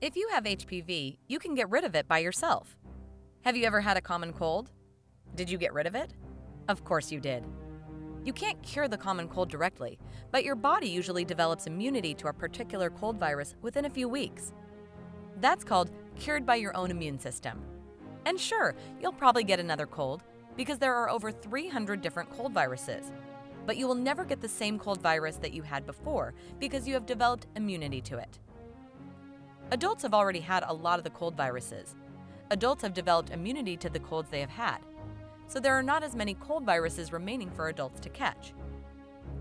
If you have HPV, you can get rid of it by yourself. Have you ever had a common cold? Did you get rid of it? Of course you did. You can't cure the common cold directly, but your body usually develops immunity to a particular cold virus within a few weeks. That's called cured by your own immune system. And sure, you'll probably get another cold because there are over 300 different cold viruses. But you will never get the same cold virus that you had before because you have developed immunity to it. Adults have already had a lot of the cold viruses. Adults have developed immunity to the colds they have had. So there are not as many cold viruses remaining for adults to catch.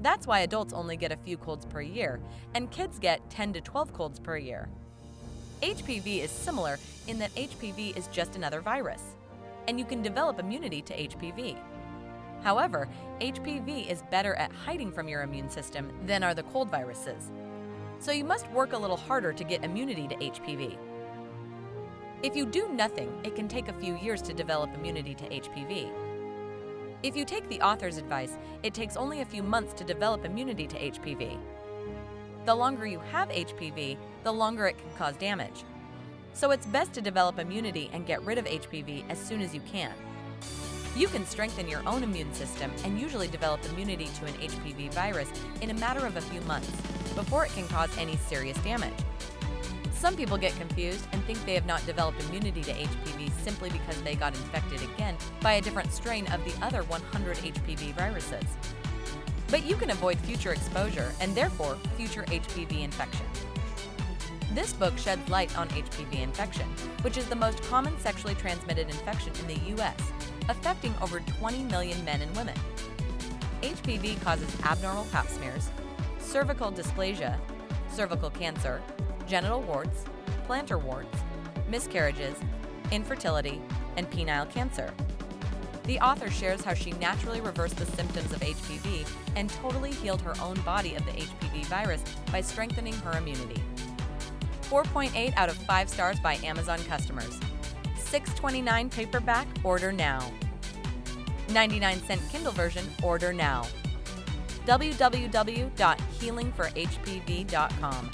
That's why adults only get a few colds per year, and kids get 10 to 12 colds per year. HPV is similar in that HPV is just another virus, and you can develop immunity to HPV. However, HPV is better at hiding from your immune system than are the cold viruses. So you must work a little harder to get immunity to HPV. If you do nothing, it can take a few years to develop immunity to HPV. If you take the author's advice, it takes only a few months to develop immunity to HPV. The longer you have HPV, the longer it can cause damage. So it's best to develop immunity and get rid of HPV as soon as you can. You can strengthen your own immune system and usually develop immunity to an HPV virus in a matter of a few months before it can cause any serious damage. Some people get confused and think they have not developed immunity to HPV simply because they got infected again by a different strain of the other 100 HPV viruses. But you can avoid future exposure and therefore future HPV infection. This book sheds light on HPV infection, which is the most common sexually transmitted infection in the U.S., affecting over 20 million men and women. HPV causes abnormal pap smears, cervical dysplasia, cervical cancer, genital warts, plantar warts, miscarriages, infertility, and penile cancer. The author shares how she naturally reversed the symptoms of HPV and totally healed her own body of the HPV virus by strengthening her immunity. 4.8 out of 5 stars by Amazon customers. $6.29 paperback, order now. 99-cent Kindle version, order now. www.healingforhpv.com